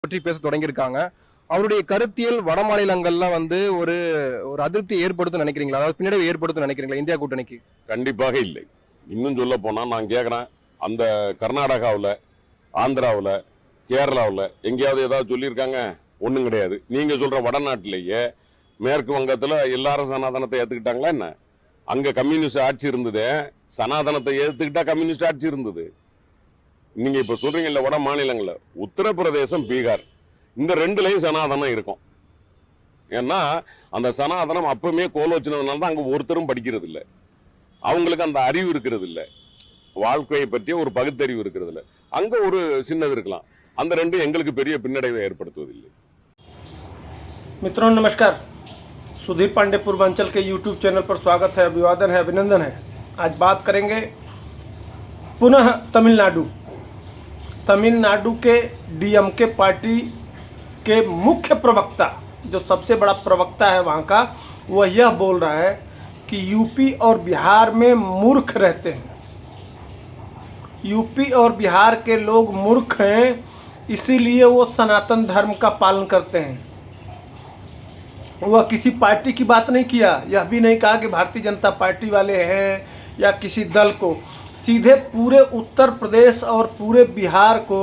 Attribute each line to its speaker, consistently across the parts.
Speaker 1: பற்றி பேச தொடங்கியிருக்காங்க. அவருடைய கருத்தியல் வட மாநிலங்கள்ல வந்து ஒரு ஒரு அதிருப்தி ஏற்படுத்தும் நினைக்கிறீங்களா? அதாவது பின்னடைவு ஏற்படுத்தும் நினைக்கிறீங்களா இந்தியா கூட்டணிக்கு?
Speaker 2: கண்டிப்பாக இல்லை. இன்னும் சொல்ல போனா நான் கேட்குறேன், அந்த கர்நாடகாவில், ஆந்திராவில், கேரளாவில் எங்கேயாவது ஏதாவது சொல்லியிருக்காங்க? ஒன்றும் கிடையாது. நீங்க சொல்ற வடநாட்டிலேயே மேற்கு வங்கத்தில் எல்லாரும் சனாதனத்தை ஏற்றுக்கிட்டாங்களா என்ன? அங்க கம்யூனிஸ்ட் ஆட்சி இருந்தது, சனாதனத்தை ஏற்றுக்கிட்டா கம்யூனிஸ்ட் ஆட்சி இருந்தது. நீங்க இப்ப சொல்றீங்கல்ல வட மாநிலங்கள்ல, உத்தரப்பிரதேசம், பீகார், இந்த ரெண்டுலையும் சனாதனம் இருக்கும். ஏன்னா அந்த சனாதனம் அப்பவுமே கோலோச்சினதுனால தான் அங்க ஒருத்தரும் படிக்கிறது இல்லை. அவங்களுக்கு அந்த அறிவு இருக்கிறது இல்லை, வாழ்க்கையை பற்றிய ஒரு பகுத்தறிவு இருக்கிறது இல்லை. அங்க ஒரு சின்னது இருக்கலாம். அந்த ரெண்டும் எங்களுக்கு பெரிய பின்னடைவை ஏற்படுத்துவதில்லை.
Speaker 3: मित्रों नमस्कार, सुधीर पांडे पूर्वांचल के यूट्यूब चैनल पर स्वागत है, अभिवादन है, अभिनंदन है। आज बात करेंगे पुनः तमिलनाडु के डीएमके पार्टी के मुख्य प्रवक्ता, जो सबसे बड़ा प्रवक्ता है वहाँ का, वह यह बोल रहा है कि यूपी और बिहार में मूर्ख रहते हैं। यूपी और बिहार के लोग मूर्ख हैं, इसीलिए वो सनातन धर्म का पालन करते हैं। वह किसी पार्टी की बात नहीं किया, यह भी नहीं कहा कि भारतीय जनता पार्टी वाले हैं या किसी दल को, सीधे पूरे उत्तर प्रदेश और पूरे बिहार को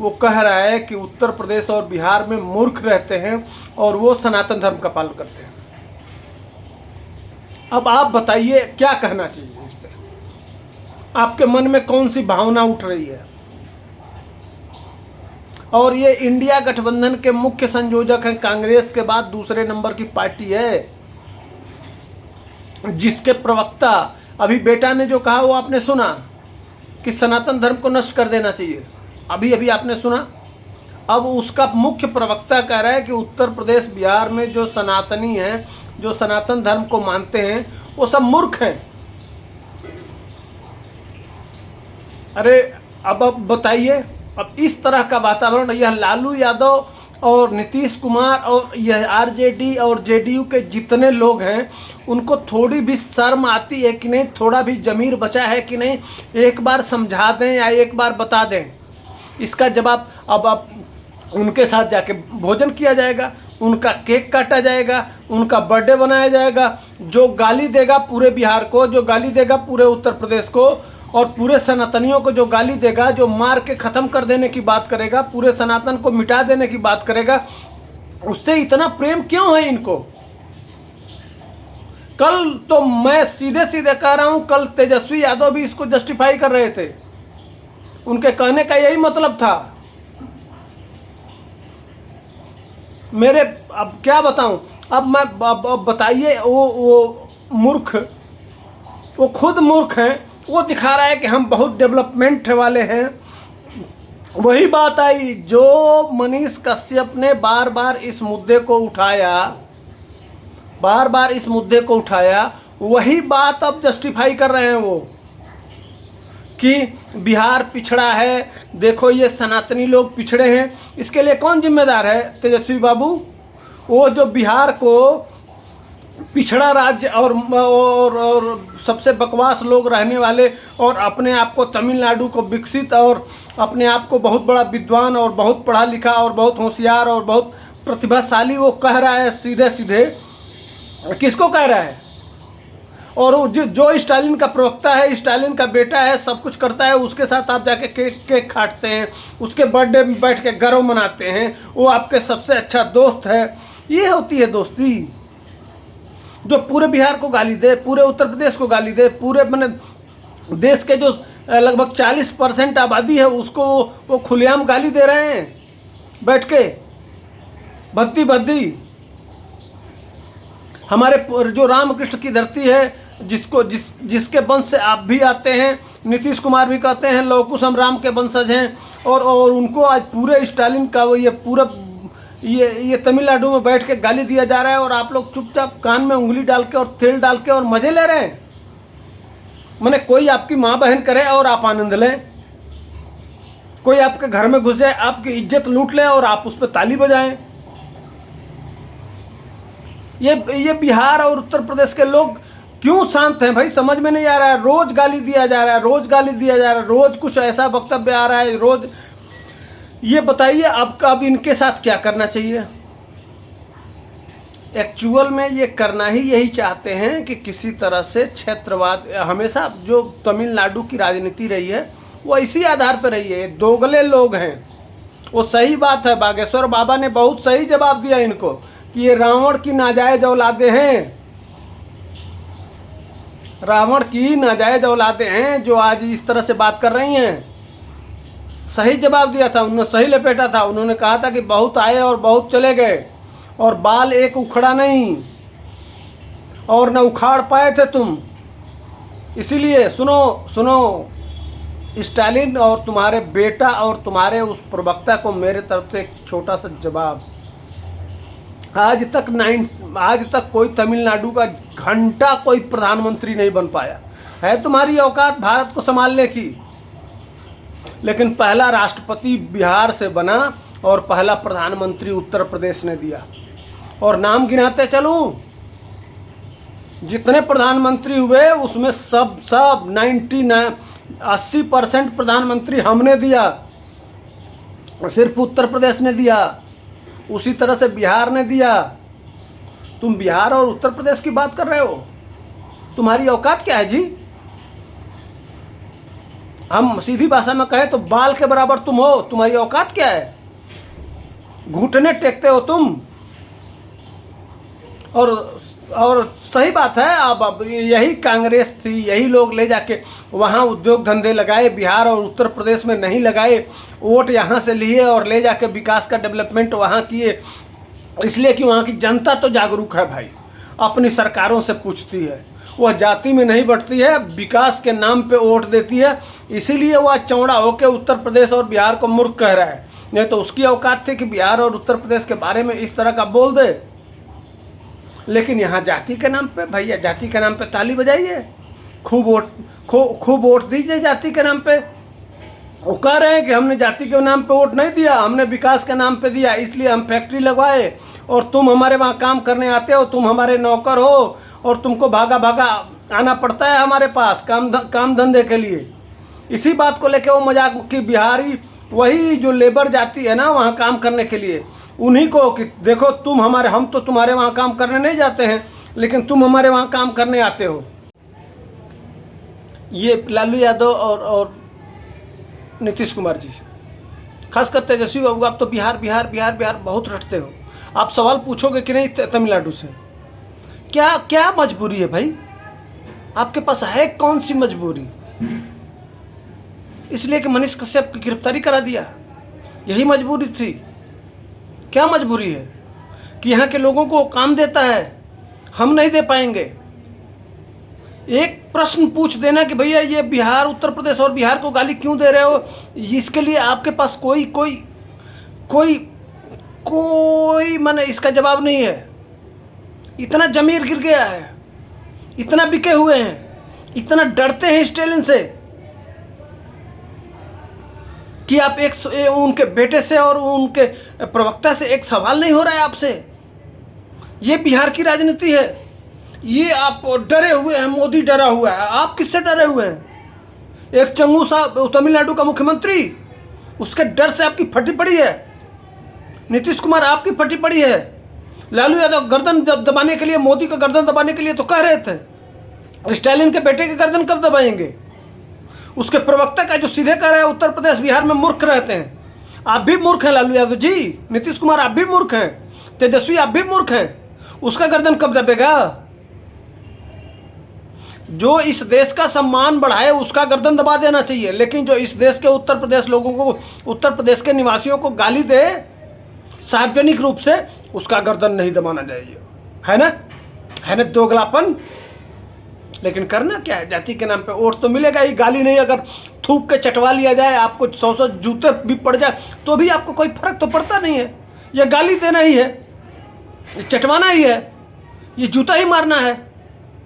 Speaker 3: वो कह रहा है कि उत्तर प्रदेश और बिहार में मूर्ख रहते हैं और वो सनातन धर्म का पालन करते हैं। अब आप बताइए क्या कहना चाहिए इस पे? आपके मन में कौन सी भावना उठ रही है? और ये इंडिया गठबंधन के मुख्य संयोजक हैं, कांग्रेस के बाद दूसरे नंबर की पार्टी है, जिसके प्रवक्ता अभी बेटा ने जो कहा वो आपने सुना कि सनातन धर्म को नष्ट कर देना चाहिए, अभी अभी आपने सुना। अब उसका मुख्य प्रवक्ता कह रहा है कि उत्तर प्रदेश बिहार में जो सनातनी हैं, जो सनातन धर्म को मानते हैं, वो सब मूर्ख हैं। अरे अब बताइए, अब इस तरह का वातावरण, यह लालू यादव और नीतीश कुमार और यह आरजेडी और जेडीयू के जितने लोग हैं, उनको थोड़ी भी शर्म आती है कि नहीं? थोड़ा भी ज़मीर बचा है कि नहीं? एक बार समझा दें या एक बार बता दें। इसका जवाब अब उनके साथ जाके भोजन किया जाएगा, उनका केक काटा जाएगा, उनका बर्थडे बनाया जाएगा। जो गाली देगा पूरे बिहार को, जो गाली देगा पूरे उत्तर प्रदेश को, और पूरे सनातनियों को जो गाली देगा, जो मार के ख़त्म कर देने की बात करेगा, पूरे सनातन को मिटा देने की बात करेगा, उससे इतना प्रेम क्यों है इनको? कल तो मैं सीधे सीधे कह रहा हूं, कल तेजस्वी यादव भी इसको जस्टिफाई कर रहे थे। उनके कहने का यही मतलब था। मेरे अब क्या बताऊं, अब मैं बताइए, वो मूर्ख, वो खुद मूर्ख हैं। वो दिखा रहा है कि हम बहुत डेवलपमेंट वाले हैं। वही बात आई जो मनीष कश्यप ने बार बार इस मुद्दे को उठाया, वही बात अब जस्टिफाई कर रहे हैं वो, कि बिहार पिछड़ा है, देखो ये सनातनी लोग पिछड़े हैं। इसके लिए कौन जिम्मेदार है? तेजस्वी बाबू। वो जो बिहार को पिछड़ा राज्य और सबसे बकवास लोग रहने वाले, और अपने आप को तमिलनाडु को विकसित और अपने आप को बहुत बड़ा विद्वान और बहुत पढ़ा लिखा और बहुत होशियार और बहुत प्रतिभाशाली, वो कह रहा है सीधे सीधे। किसको कह रहा है? और जो स्टालिन का प्रवक्ता है, स्टालिन का बेटा है, सब कुछ करता है, उसके साथ आप जाके केक काटते हैं, उसके बर्थडे में बैठ के गर्व मनाते हैं, वो आपके सबसे अच्छा दोस्त है। ये होती है दोस्ती। जो पूरे बिहार को गाली दे, पूरे उत्तर प्रदेश को गाली दे, पूरे मैंने देश के जो लगभग 40% आबादी है उसको वो खुलेआम गाली दे रहे हैं बैठ के, भद्दी। हमारे जो रामकृष्ण की धरती है, जिसके वंश से आप भी आते हैं, नीतीश कुमार भी कहते हैं लवकुश हम राम के वंशज हैं, और उनको आज पूरे स्टालिन का ये तमिलनाडु में बैठ के गाली दिया जा रहा है, और आप लोग चुपचाप कान में उंगली डाल के और तेल डाल के और मजे ले रहे हैं। मैंने कोई आपकी माँ बहन करे और आप आनंद लें, कोई आपके घर में घुस जाए, आपकी इज्जत लूट ले और आप उस पर ताली बजाएं। ये बिहार और उत्तर प्रदेश के लोग क्यों शांत हैं भाई? समझ में नहीं आ रहा है। रोज गाली दिया जा रहा है, रोज कुछ ऐसा वक्तव्य आ रहा है, रोज ये बताइए अब इनके साथ क्या करना चाहिए? एक्चुअल में ये करना ही यही चाहते हैं कि किसी तरह से क्षेत्रवाद, हमेशा जो तमिलनाडु की राजनीति रही है वो इसी आधार पर रही है। दोगले लोग हैं, वो सही बात है। बागेश्वर बाबा ने बहुत सही जवाब दिया इनको कि ये रावण की नाजायज औलादे हैं, रावण की नाजायज औलादे हैं जो आज इस तरह से बात कर रही हैं। सही जवाब दिया था उन्होंने, सही लपेटा था। उन्होंने कहा था कि बहुत आए और बहुत चले गए और बाल एक उखड़ा नहीं और न उखाड़ पाए थे तुम। इसीलिए सुनो स्टालिन और तुम्हारे बेटा और तुम्हारे उस प्रवक्ता को मेरे तरफ से एक छोटा सा जवाब। आज तक कोई तमिलनाडु का घंटा कोई प्रधानमंत्री नहीं बन पाया है। तुम्हारी औकात भारत को संभालने की, लेकिन पहला राष्ट्रपति बिहार से बना और पहला प्रधानमंत्री उत्तर प्रदेश ने दिया। और नाम गिनाते चलूं, जितने प्रधानमंत्री हुए उसमें सब 80% प्रधानमंत्री हमने दिया, सिर्फ उत्तर प्रदेश ने दिया। उसी तरह से बिहार ने दिया। तुम बिहार और उत्तर प्रदेश की बात कर रहे हो? तुम्हारी औकात क्या है जी? हम सीधी भाषा में कहें तो बाल के बराबर तुम हो। तुम्हारी औकात क्या है? घुटने टेकते हो तुम। और सही बात है। अब यही कांग्रेस थी, यही लोग ले जाके वहाँ उद्योग धंधे लगाए, बिहार और उत्तर प्रदेश में नहीं लगाए। वोट यहाँ से लिए और ले जाके विकास का डेवलपमेंट वहाँ किए, इसलिए कि वहाँ की जनता तो जागरूक है भाई, अपनी सरकारों से पूछती है। वह जाति में नहीं बंटती है, विकास के नाम पे वोट देती है। इसीलिए वह चौड़ा होकर उत्तर प्रदेश और बिहार को मूर्ख कह रहा है। नहीं तो उसकी औकात थी कि बिहार और उत्तर प्रदेश के बारे में इस तरह का बोल दे। लेकिन यहाँ जाति के नाम पे, भैया जाति के नाम पे ताली बजाइए, खूब वोट दीजिए जाति के नाम पे। वो कह रहे हैं कि हमने जाति के नाम पे वोट नहीं दिया, हमने विकास के नाम पे दिया, इसलिए हम फैक्ट्री लगवाए और तुम हमारे वहाँ काम करने आते हो, तुम हमारे नौकर हो और तुमको भागा भागा आना पड़ता है हमारे पास काम धंधे के लिए। इसी बात को लेके वो मजाक की बिहारी, वही जो लेबर जाती है ना वहाँ काम करने के लिए, उन्हीं को कि देखो हम तो तुम्हारे वहाँ काम करने नहीं जाते हैं, लेकिन तुम हमारे वहाँ काम करने आते हो। ये लालू यादव और नीतीश कुमार जी, खासकर तेजस्वी बाबू, आप तो बिहार बहुत रटते हो। आप सवाल पूछोगे कि नहीं तमिलनाडु से? क्या मजबूरी है भाई? आपके पास है कौन सी मजबूरी? इसलिए कि मनीष कश्यप की गिरफ्तारी करा दिया, यही मजबूरी थी। क्या मजबूरी है कि यहाँ के लोगों को काम देता है, हम नहीं दे पाएंगे? एक प्रश्न पूछ देना कि भैया ये बिहार, उत्तर प्रदेश और बिहार को गाली क्यों दे रहे हो, इसके लिए आपके पास कोई माने इसका जवाब नहीं है। इतना जमीर गिर गया है, इतना बिके हुए हैं, इतना डरते हैं स्टालिन से कि आप उनके बेटे से और उनके प्रवक्ता से एक सवाल नहीं हो रहा है आपसे। ये बिहार की राजनीति है। ये आप डरे हुए हैं, मोदी डरा हुआ है। आप किससे डरे हुए हैं? एक चंगू साहब तमिलनाडु का मुख्यमंत्री, उसके डर से आपकी फटी पड़ी है। नीतीश कुमार आपकी फटी पड़ी है। लालू यादव गर्दन दबाने के लिए, मोदी का गर्दन दबाने के लिए तो कह रहे थे। स्टालिन के बेटे की गर्दन कब दबाएंगे? उसके प्रवक्ता का जो सीधे कह रहा है उत्तर प्रदेश बिहार में मूर्ख रहते हैं। आप भी मूर्ख हैं लालू यादव जी, नीतीश कुमार आप भी मूर्ख हैं, तेजस्वी आप भी मूर्ख हैं। उसका गर्दन कब दबेगा? जो इस देश का सम्मान बढ़ाए उसका गर्दन दबा देना चाहिए, लेकिन जो इस देश के उत्तर प्रदेश लोगों को, उत्तर प्रदेश के निवासियों को गाली दे सार्वजनिक रूप से, उसका गर्दन नहीं दबाना चाहिए। है ना दोगलापन। लेकिन करना क्या है? जाति के नाम पे वोट तो मिलेगा ही, गाली नहीं। अगर थूक के चटवा लिया जाए, आपको 100 जूते भी पड़ जाए तो भी आपको कोई फर्क तो पड़ता नहीं है। यह गाली देना ही है, ये चटवाना ही है, ये जूता ही मारना है।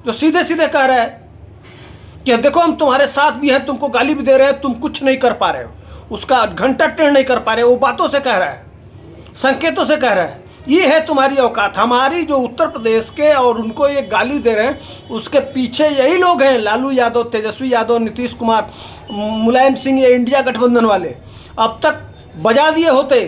Speaker 3: जो सीधे सीधे कह रहा है कि देखो हम तुम्हारे साथ भी हैं, तुमको गाली भी दे रहे हैं, तुम कुछ नहीं कर पा रहे हो, उसका घंटा टेढ़ नहीं कर पा रहे हो, वो बातों से कह रहा है, संकेतों से कह रहा है। ये है तुम्हारी औकात। हमारी जो उत्तर प्रदेश के और उनको ये गाली दे रहे हैं, उसके पीछे यही लोग हैं, लालू यादव, तेजस्वी यादव, नीतीश कुमार, मुलायम सिंह, ये इंडिया गठबंधन वाले। अब तक बजा दिए होते